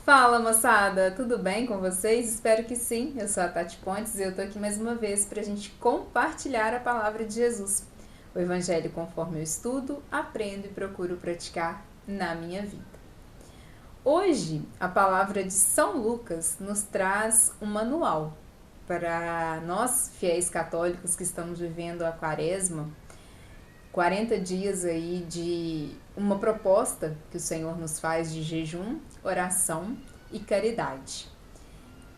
Fala moçada, tudo bem com vocês? Espero que sim. Eu sou a Tati Pontes e eu tô aqui mais uma vez para a gente compartilhar a palavra de Jesus. O Evangelho conforme eu estudo, aprendo e procuro praticar na minha vida. Hoje, a palavra de São Lucas nos traz um manual para nós, fiéis católicos que estamos vivendo a Quaresma, 40 dias aí de uma proposta que o Senhor nos faz de jejum, oração e caridade.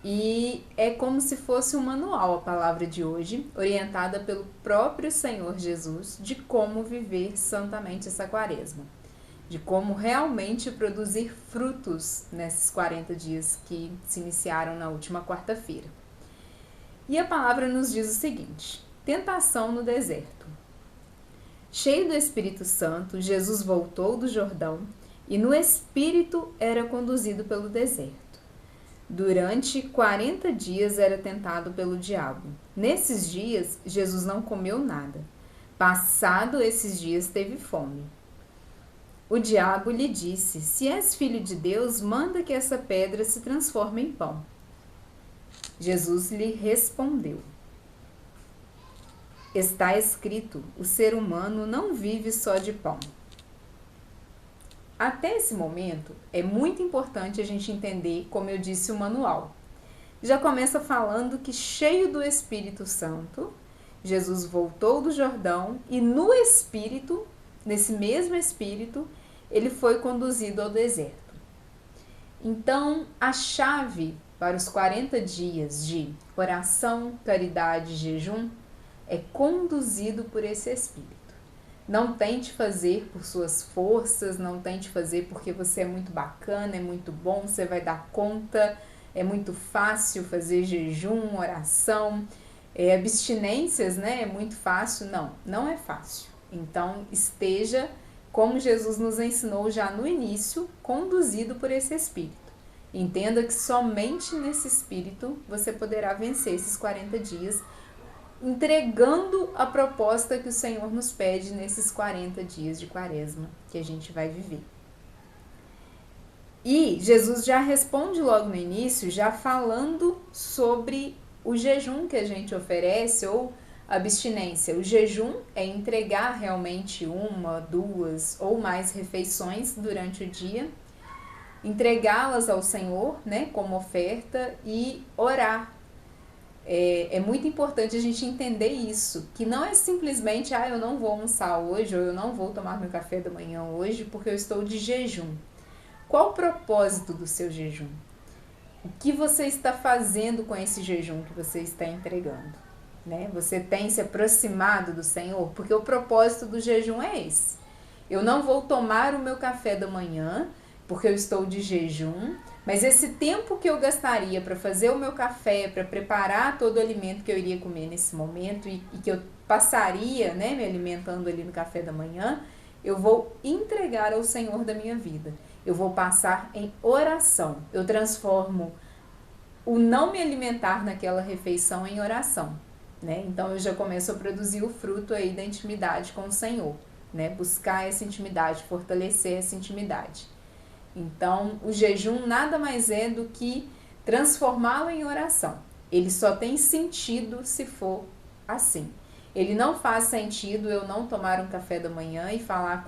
E é como se fosse um manual a palavra de hoje, orientada pelo próprio Senhor Jesus de como viver santamente essa Quaresma, de como realmente produzir frutos nesses 40 dias que se iniciaram na última quarta-feira. E a palavra nos diz o seguinte: tentação no deserto. Cheio do Espírito Santo, Jesus voltou do Jordão e no Espírito era conduzido pelo deserto. Durante 40 dias era tentado pelo diabo. Nesses dias, Jesus não comeu nada. Passado esses dias, teve fome. O diabo lhe disse: se és filho de Deus, manda que essa pedra se transforme em pão. Jesus lhe respondeu: está escrito, o ser humano não vive só de pão. Até esse momento, é muito importante a gente entender, como eu disse, o manual. Já começa falando que, cheio do Espírito Santo, Jesus voltou do Jordão e no Espírito, nesse mesmo Espírito, ele foi conduzido ao deserto. Então, a chave para os 40 dias de oração, caridade e jejum é conduzido por esse Espírito. Não tente fazer por suas forças, não tente fazer porque você é muito bacana, é muito bom, você vai dar conta, é muito fácil fazer jejum, oração, abstinências, né? É muito fácil. Não, não é fácil. Então, esteja, como Jesus nos ensinou já no início, conduzido por esse Espírito. Entenda que somente nesse Espírito você poderá vencer esses 40 dias, entregando a proposta que o Senhor nos pede nesses 40 dias de Quaresma que a gente vai viver. E Jesus já responde logo no início, já falando sobre o jejum que a gente oferece ou abstinência. O jejum é entregar realmente uma, duas ou mais refeições durante o dia, entregá-las ao Senhor, né, como oferta, e orar. É muito importante a gente entender isso, que não é simplesmente, eu não vou almoçar hoje, ou eu não vou tomar meu café da manhã hoje porque eu estou de jejum. Qual o propósito do seu jejum? O que você está fazendo com esse jejum que você está entregando? Né? Você tem se aproximado do Senhor? Porque o propósito do jejum é esse. Eu não vou tomar o meu café da manhã porque eu estou de jejum, mas esse tempo que eu gastaria para fazer o meu café, para preparar todo o alimento que eu iria comer nesse momento e que eu passaria, né, me alimentando ali no café da manhã, eu vou entregar ao Senhor da minha vida. Eu vou passar em oração. Eu transformo o não me alimentar naquela refeição em oração, né? Então eu já começo a produzir o fruto aí da intimidade com o Senhor, né? Buscar essa intimidade, fortalecer essa intimidade. Então, o jejum nada mais é do que transformá-lo em oração. Ele só tem sentido se for assim. Ele não faz sentido eu não tomar um café da manhã e falar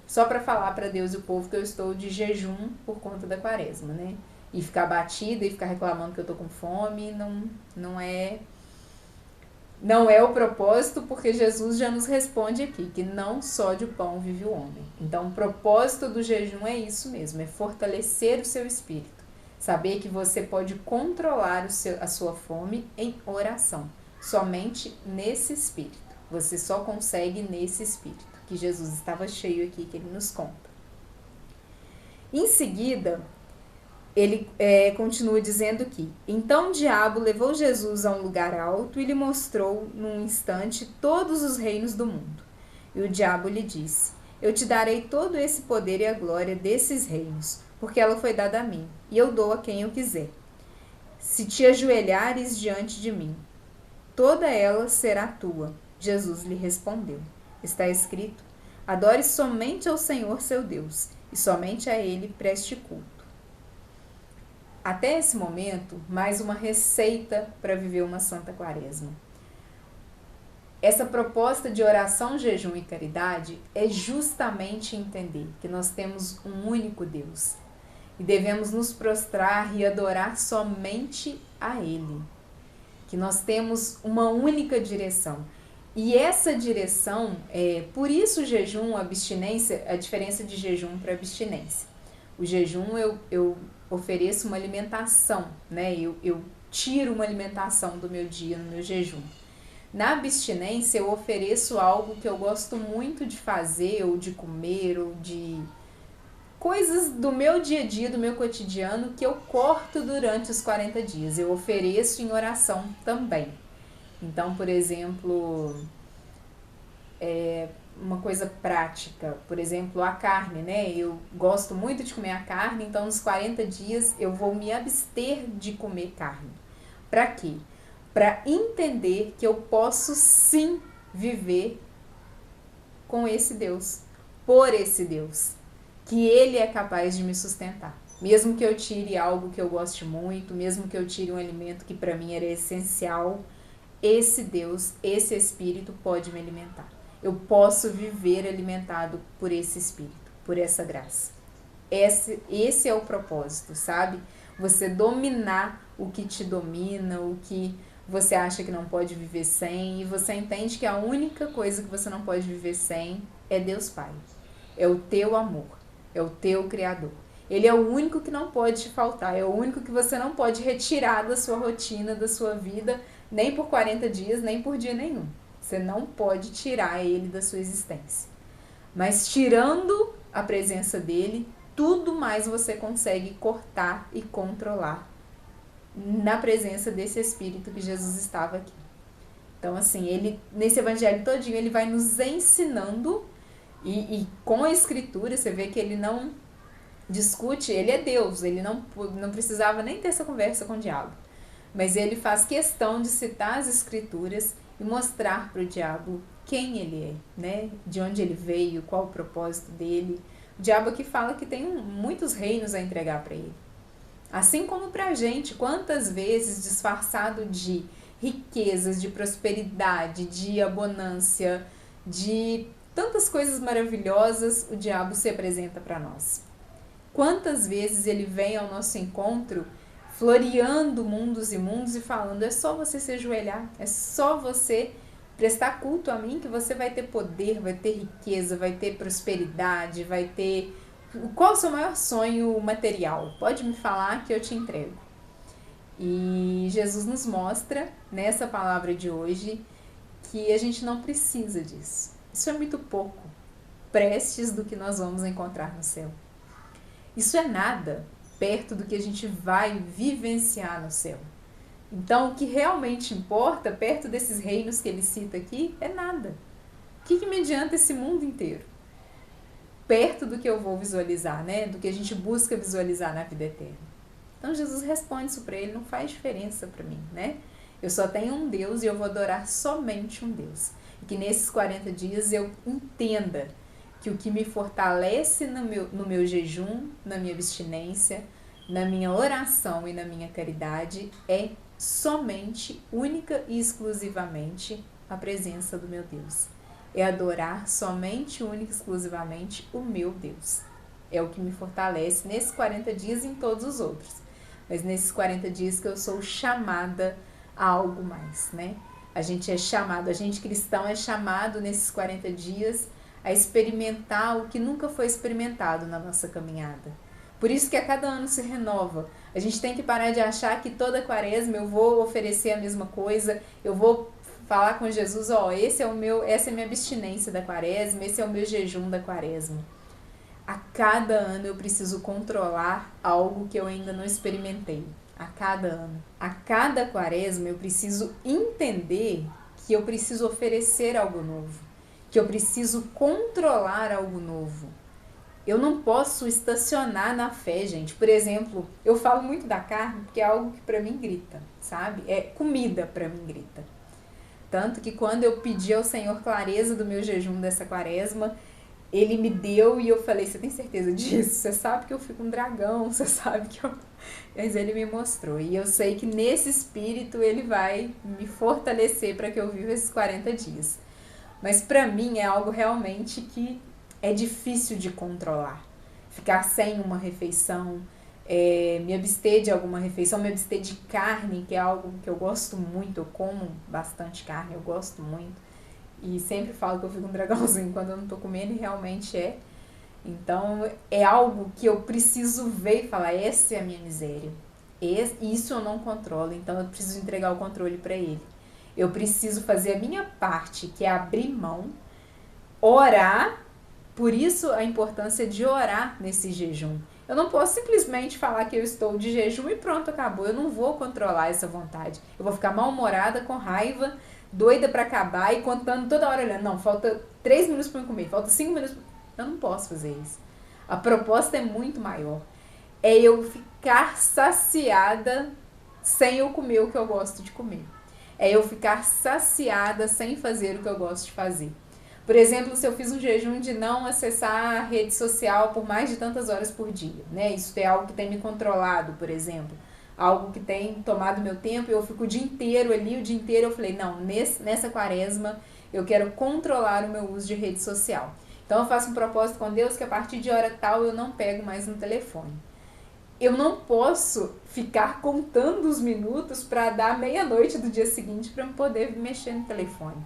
só para falar para Deus e o povo que eu estou de jejum por conta da Quaresma, né? E ficar batida e ficar reclamando que eu estou com fome, não é o propósito, porque Jesus já nos responde aqui, que não só de pão vive o homem. Então, o propósito do jejum é isso mesmo, é fortalecer o seu espírito. Saber que você pode controlar a sua fome em oração, somente nesse espírito. Você só consegue nesse espírito, que Jesus estava cheio aqui, que ele nos conta. Em seguida, ele continua dizendo que então o diabo levou Jesus a um lugar alto e lhe mostrou num instante todos os reinos do mundo. E o diabo lhe disse: eu te darei todo esse poder e a glória desses reinos, porque ela foi dada a mim, e eu dou a quem eu quiser. Se te ajoelhares diante de mim, toda ela será tua. Jesus lhe respondeu: está escrito, adore somente ao Senhor seu Deus, e somente a ele preste culto. até esse momento, mais uma receita para viver uma santa quaresma. Essa proposta de oração, jejum e caridade é justamente entender que nós temos um único Deus e devemos nos prostrar e adorar somente a Ele. Que nós temos uma única direção. E essa direção, por isso o jejum, a abstinência, a diferença de jejum para abstinência. O jejum eu ofereço uma alimentação, né? Eu tiro uma alimentação do meu dia no meu jejum. Na abstinência eu ofereço algo que eu gosto muito de fazer, ou de comer, ou de coisas do meu dia a dia, do meu cotidiano, que eu corto durante os 40 dias. Eu ofereço em oração também. Então, por exemplo, uma coisa prática, por exemplo, a carne, né? Eu gosto muito de comer a carne, então nos 40 dias eu vou me abster de comer carne. Para quê? Para entender que eu posso sim viver com esse Deus, por esse Deus, que Ele é capaz de me sustentar. Mesmo que eu tire algo que eu goste muito, mesmo que eu tire um alimento que para mim era essencial, esse Deus, esse Espírito pode me alimentar. Eu posso viver alimentado por esse Espírito, por essa graça. Esse é o propósito, sabe? Você dominar o que te domina, o que você acha que não pode viver sem, e você entende que a única coisa que você não pode viver sem é Deus Pai. É o teu amor, é o teu Criador. Ele é o único que não pode te faltar, é o único que você não pode retirar da sua rotina, da sua vida, nem por 40 dias, nem por dia nenhum. Você não pode tirar ele da sua existência. Mas tirando a presença dele, tudo mais você consegue cortar e controlar na presença desse Espírito que Jesus estava aqui. Então, assim, ele nesse evangelho todinho, ele vai nos ensinando e com a Escritura, você vê que ele não discute, ele é Deus, ele não precisava nem ter essa conversa com o diabo. Mas ele faz questão de citar as Escrituras e mostrar para o diabo quem ele é, né? De onde ele veio, qual o propósito dele. O diabo aqui fala que tem muitos reinos a entregar para ele. Assim como para a gente, quantas vezes disfarçado de riquezas, de prosperidade, de abundância, de tantas coisas maravilhosas, o diabo se apresenta para nós. Quantas vezes ele vem ao nosso encontro floreando mundos e mundos e falando: é só você se ajoelhar, é só você prestar culto a mim que você vai ter poder, vai ter riqueza, vai ter prosperidade, vai ter... Qual o seu maior sonho material? Pode me falar que eu te entrego. E Jesus nos mostra, nessa palavra de hoje, que a gente não precisa disso. Isso é muito pouco, prestes do que nós vamos encontrar no céu. Isso é nada perto do que a gente vai vivenciar no céu. Então, o que realmente importa, perto desses reinos que ele cita aqui, é nada. O que me adianta esse mundo inteiro? Perto do que eu vou visualizar, né? Do que a gente busca visualizar na vida eterna. Então, Jesus responde isso para ele: não faz diferença para mim, né? Eu só tenho um Deus e eu vou adorar somente um Deus. E que nesses 40 dias eu entenda que o que me fortalece no meu jejum, na minha abstinência, na minha oração e na minha caridade é somente, única e exclusivamente a presença do meu Deus. É adorar somente, única e exclusivamente o meu Deus. É o que me fortalece nesses 40 dias e em todos os outros. Mas nesses 40 dias que eu sou chamada a algo mais, né? A gente cristão é chamado nesses 40 dias a experimentar o que nunca foi experimentado na nossa caminhada. Por isso que a cada ano se renova. A gente tem que parar de achar que toda quaresma eu vou oferecer a mesma coisa, eu vou falar com Jesus: ó, essa é a minha abstinência da quaresma, esse é o meu jejum da quaresma. A cada ano eu preciso controlar algo que eu ainda não experimentei. A cada ano. A cada quaresma eu preciso entender que eu preciso oferecer algo novo, que eu preciso controlar algo novo. Eu não posso estacionar na fé, gente. Por exemplo, eu falo muito da carne porque é algo que pra mim grita, sabe? É comida pra mim grita. Tanto que quando eu pedi ao Senhor clareza do meu jejum dessa quaresma, ele me deu e eu falei, você tem certeza disso? Você sabe que eu fico um dragão, você sabe que eu... Mas ele me mostrou. E eu sei que nesse espírito ele vai me fortalecer para que eu viva esses 40 dias. Mas para mim é algo realmente que é difícil de controlar. Ficar sem uma refeição, me abster de alguma refeição, me abster de carne, que é algo que eu gosto muito, eu como bastante carne, eu gosto muito. E sempre falo que eu fico um dragãozinho quando eu não tô comendo, e realmente é. Então é algo que eu preciso ver e falar, essa é a minha miséria. Isso eu não controlo, então eu preciso entregar o controle para ele. Eu preciso fazer a minha parte, que é abrir mão, orar, por isso a importância de orar nesse jejum. Eu não posso simplesmente falar que eu estou de jejum e pronto, acabou. Eu não vou controlar essa vontade. Eu vou ficar mal-humorada, com raiva, doida para acabar e contando toda hora, olhando, não, falta 3 minutos para eu comer, falta 5 minutos. Eu não posso fazer isso. A proposta é muito maior. É eu ficar saciada sem eu comer o que eu gosto de comer. É eu ficar saciada sem fazer o que eu gosto de fazer. Por exemplo, se eu fiz um jejum de não acessar a rede social por mais de tantas horas por dia, né? Isso é algo que tem me controlado, por exemplo. Algo que tem tomado meu tempo, eu fico o dia inteiro ali, o dia inteiro eu falei, não, nessa quaresma eu quero controlar o meu uso de rede social. Então eu faço um propósito com Deus que a partir de hora tal eu não pego mais no telefone. Eu não posso ficar contando os minutos para dar meia-noite do dia seguinte para eu poder mexer no telefone.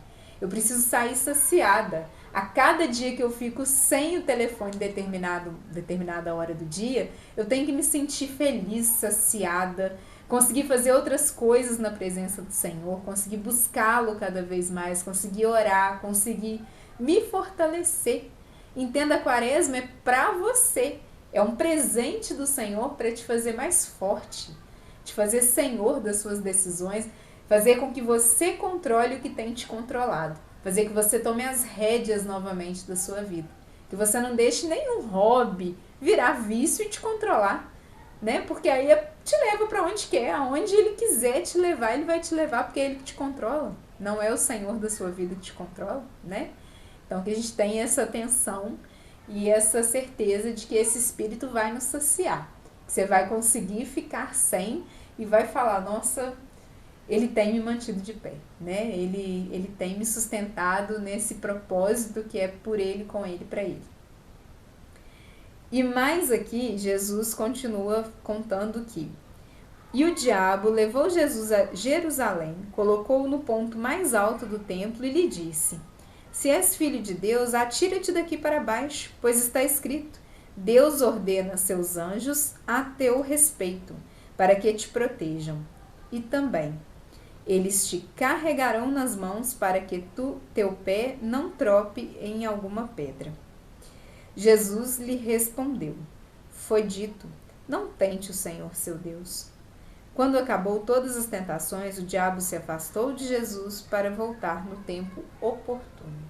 Eu preciso sair saciada. A cada dia que eu fico sem o telefone determinada hora do dia, eu tenho que me sentir feliz, saciada, conseguir fazer outras coisas na presença do Senhor, conseguir buscá-lo cada vez mais, conseguir orar, conseguir me fortalecer. Entenda, a quaresma é para você. É um presente do Senhor para te fazer mais forte, te fazer senhor das suas decisões, fazer com que você controle o que tem te controlado, fazer que você tome as rédeas novamente da sua vida, que você não deixe nenhum hobby virar vício e te controlar, né? Porque aí te leva para onde quer, aonde ele quiser te levar, ele vai te levar porque é ele que te controla, não é o Senhor da sua vida que te controla, né? Então que a gente tenha essa atenção e essa certeza de que esse espírito vai nos saciar. Você vai conseguir ficar sem e vai falar, nossa, ele tem me mantido de pé, né? Ele tem me sustentado nesse propósito que é por ele, com ele, para ele. E mais aqui, Jesus continua contando que e o diabo levou Jesus a Jerusalém, colocou-o no ponto mais alto do templo e lhe disse, se és filho de Deus, atira-te daqui para baixo, pois está escrito, Deus ordena seus anjos a teu respeito, para que te protejam. E também, eles te carregarão nas mãos para que teu pé não trope em alguma pedra. Jesus lhe respondeu, foi dito, não tente o Senhor seu Deus. Quando acabou todas as tentações, o diabo se afastou de Jesus para voltar no tempo oportuno.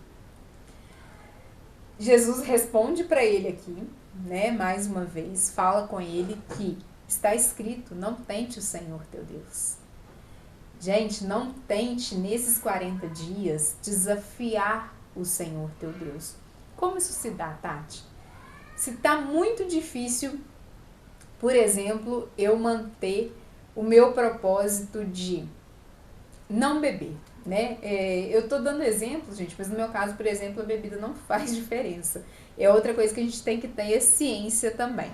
Jesus responde para ele aqui, né, mais uma vez, fala com ele que está escrito, não tente o Senhor teu Deus. Gente, não tente nesses 40 dias desafiar o Senhor teu Deus. Como isso se dá, Tati? Se está muito difícil, por exemplo, eu manter o meu propósito de não beber, né? Eu estou dando exemplos, gente, mas no meu caso, por exemplo, a bebida não faz diferença. É outra coisa que a gente tem que ter ciência também.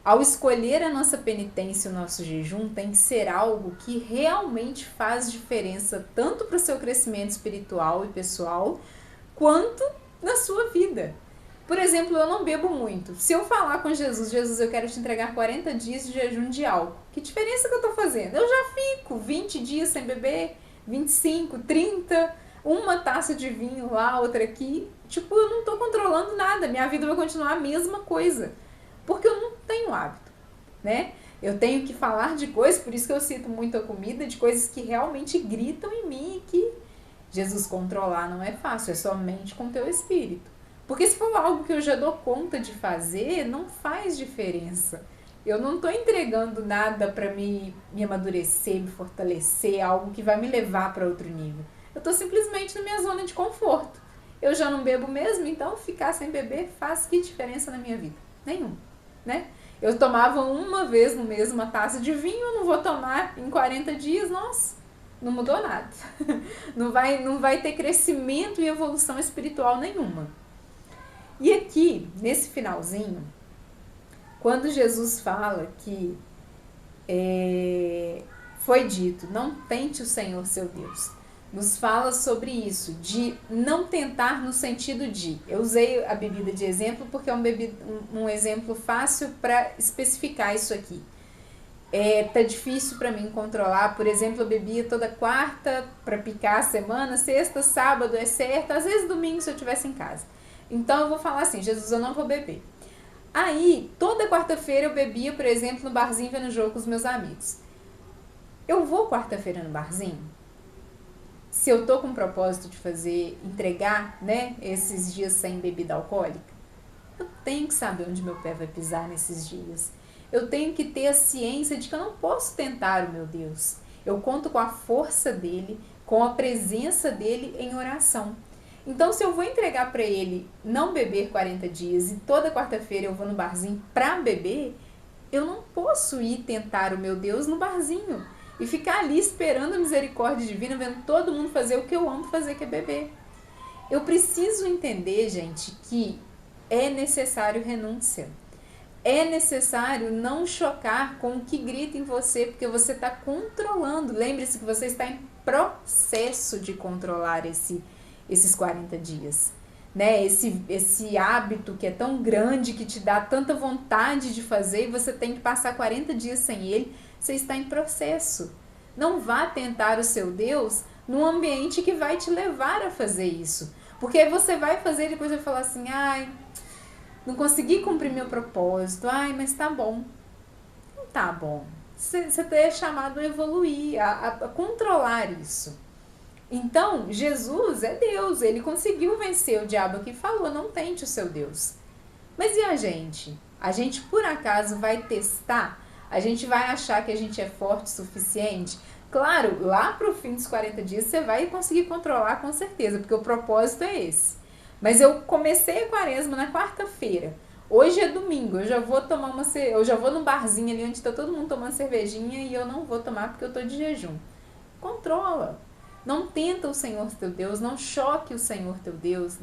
Ao escolher a nossa penitência, o nosso jejum, tem que ser algo que realmente faz diferença tanto para o seu crescimento espiritual e pessoal, quanto na sua vida. Por exemplo, eu não bebo muito. Se eu falar com Jesus, Jesus, eu quero te entregar 40 dias de jejum de álcool. Que diferença que eu estou fazendo? Eu já fico 20 dias sem beber, 25, 30, uma taça de vinho lá, outra aqui. Tipo, eu não estou controlando nada. Minha vida vai continuar a mesma coisa. Porque eu não tenho hábito, né? Eu tenho que falar de coisas, por isso que eu cito muito a comida, de coisas que realmente gritam em mim e que Jesus controlar não é fácil, é somente com o teu espírito. Porque se for algo que eu já dou conta de fazer, não faz diferença. Eu não estou entregando nada para me amadurecer, me fortalecer, algo que vai me levar para outro nível. Eu estou simplesmente na minha zona de conforto. eu já não bebo mesmo, então ficar sem beber faz que diferença na minha vida? Nenhuma, né? Eu tomava uma vez no mês uma taça de vinho, eu não vou tomar em 40 dias, nossa, não mudou nada. Não vai ter crescimento e evolução espiritual nenhuma. E aqui, nesse finalzinho, quando Jesus fala que foi dito, não tente o Senhor seu Deus, nos fala sobre isso, de não tentar no sentido de... Eu usei a bebida de exemplo porque é um exemplo fácil para especificar isso aqui. Tá difícil para mim controlar. Por exemplo, eu bebia toda quarta para picar a semana, sexta, sábado é certo, às vezes domingo se eu estivesse em casa. Então eu vou falar assim, Jesus, eu não vou beber. Aí, toda quarta-feira eu bebia, por exemplo, no barzinho vendo jogo com os meus amigos. Eu vou quarta-feira no barzinho? Se eu tô com o propósito de entregar, né, esses dias sem bebida alcoólica, eu tenho que saber onde meu pé vai pisar nesses dias. Eu tenho que ter a ciência de que eu não posso tentar o meu Deus. Eu conto com a força dele, com a presença dele em oração. Então, se eu vou entregar para ele não beber 40 dias e toda quarta-feira eu vou no barzinho para beber, eu não posso ir tentar o meu Deus no barzinho e ficar ali esperando a misericórdia divina, vendo todo mundo fazer o que eu amo fazer, que é beber. Eu preciso entender, gente, que é necessário renúncia. É necessário não chocar com o que grita em você, porque você está controlando. Lembre-se que você está em processo de controlar esses 40 dias. Né? Esse hábito que é tão grande, que te dá tanta vontade de fazer, e você tem que passar 40 dias sem ele, você está em processo. Não vá tentar o seu Deus num ambiente que vai te levar a fazer isso. Porque aí você vai fazer e depois vai falar assim, ai, não consegui cumprir meu propósito, ai, mas tá bom. Não tá bom. Você é chamado a evoluir, a controlar isso. Então, Jesus é Deus, ele conseguiu vencer o diabo que falou, não tente o seu Deus. Mas e a gente? A gente por acaso vai testar? A gente vai achar que a gente é forte o suficiente? Claro, lá pro fim dos 40 dias você vai conseguir controlar com certeza, porque o propósito é esse. Mas eu comecei a quaresma na quarta-feira. Hoje é domingo, eu já vou eu já vou num barzinho ali onde tá todo mundo tomando cervejinha e eu não vou tomar porque eu tô de jejum. Controla. Não tenta o Senhor teu Deus, não choque o Senhor teu Deus.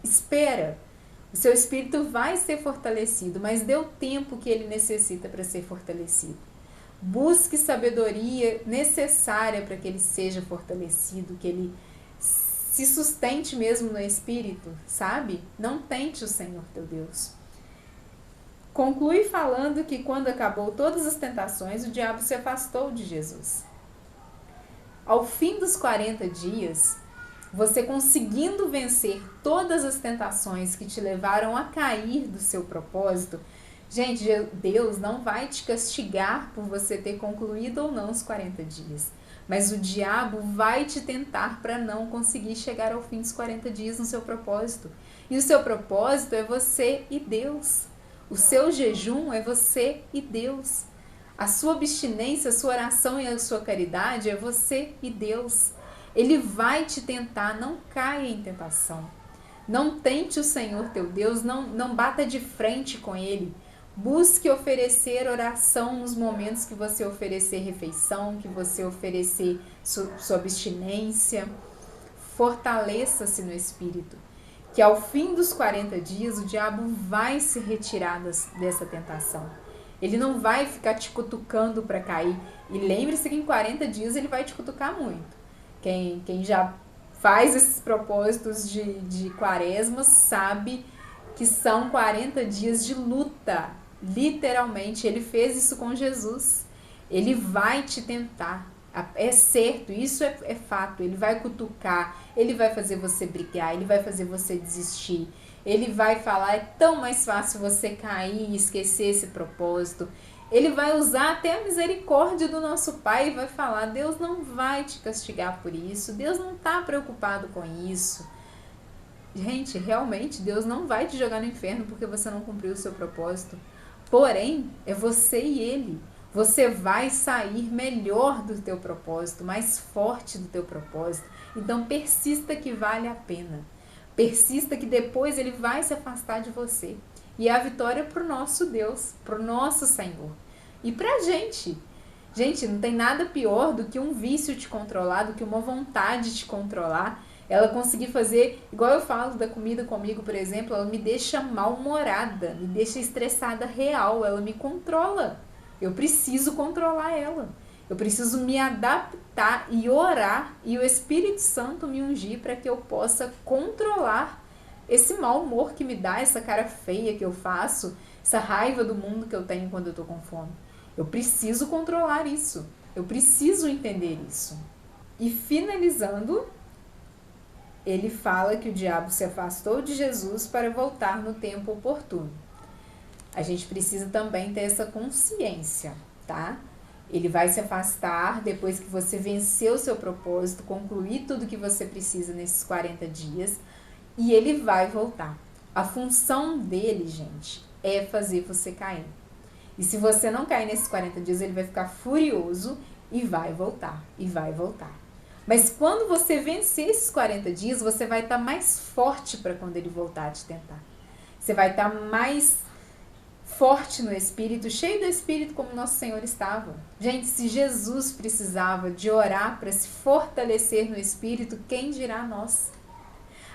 Espera. O seu espírito vai ser fortalecido, mas dê o tempo que ele necessita para ser fortalecido. Busque sabedoria necessária para que ele seja fortalecido, que ele se sustente mesmo no espírito, sabe? Não tente o Senhor teu Deus. Conclui falando que quando acabou todas as tentações, o diabo se afastou de Jesus. Ao fim dos 40 dias, você conseguindo vencer todas as tentações que te levaram a cair do seu propósito, gente, Deus não vai te castigar por você ter concluído ou não os 40 dias. Mas o diabo vai te tentar para não conseguir chegar ao fim dos 40 dias no seu propósito. E o seu propósito é você e Deus. O seu jejum é você e Deus. A sua abstinência, a sua oração e a sua caridade é você e Deus. Ele vai te tentar, não caia em tentação. Não tente o Senhor teu Deus, não bata de frente com ele. Busque oferecer oração nos momentos que você oferecer refeição, que você oferecer sua abstinência. Fortaleça-se no espírito. Que ao fim dos 40 dias o diabo vai se retirar dessa tentação. Ele não vai ficar te cutucando para cair. E lembre-se que em 40 dias ele vai te cutucar muito. Quem já faz esses propósitos de quaresma sabe que são 40 dias de luta. Literalmente, ele fez isso com Jesus. Ele vai te tentar. É certo, isso é fato. Ele vai cutucar, ele vai fazer você brigar, ele vai fazer você desistir. Ele vai falar, é tão mais fácil você cair e esquecer esse propósito. Ele vai usar até a misericórdia do nosso Pai e vai falar, Deus não vai te castigar por isso, Deus não está preocupado com isso. Gente, realmente, Deus não vai te jogar no inferno porque você não cumpriu o seu propósito. Porém, é você e Ele. Você vai sair melhor do teu propósito, mais forte do teu propósito. Então, persista que vale a pena. Persista que depois ele vai se afastar de você. E a vitória é pro nosso Deus, pro nosso Senhor. E pra gente. Gente, não tem nada pior do que um vício te controlar, do que uma vontade te controlar. Ela conseguir fazer, igual eu falo da comida comigo, por exemplo, ela me deixa mal-humorada, me deixa estressada real, ela me controla. Eu preciso controlar ela. Eu preciso me adaptar e orar e o Espírito Santo me ungir para que eu possa controlar esse mau humor que me dá, essa cara feia que eu faço, essa raiva do mundo que eu tenho quando eu tô com fome. Eu preciso controlar isso. Eu preciso entender isso. E finalizando, ele fala que o diabo se afastou de Jesus para voltar no tempo oportuno. A gente precisa também ter essa consciência, tá? Ele vai se afastar depois que você vencer o seu propósito, concluir tudo que você precisa nesses 40 dias, e ele vai voltar. A função dele, gente, é fazer você cair. E se você não cair nesses 40 dias, ele vai ficar furioso e vai voltar, e vai voltar. Mas quando você vencer esses 40 dias, você vai estar mais forte para quando ele voltar a te tentar. Você vai estar mais forte no Espírito, cheio do Espírito como nosso Senhor estava. Gente, se Jesus precisava de orar para se fortalecer no Espírito, quem dirá nós?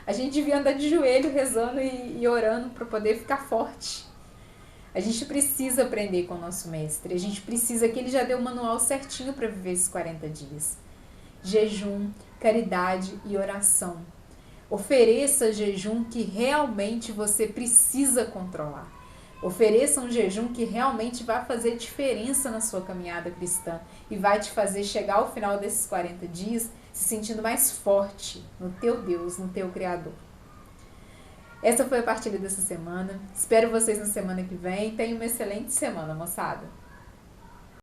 A gente devia andar de joelho rezando e orando para poder ficar forte. A gente precisa aprender com o nosso mestre. A gente precisa que ele já deu o manual certinho para viver esses 40 dias. Jejum, caridade e oração. Ofereça jejum que realmente você precisa controlar. Ofereça um jejum que realmente vai fazer diferença na sua caminhada cristã e vai te fazer chegar ao final desses 40 dias se sentindo mais forte no teu Deus, no teu Criador. Essa foi a partilha dessa semana. Espero vocês na semana que vem. Tenha uma excelente semana, moçada.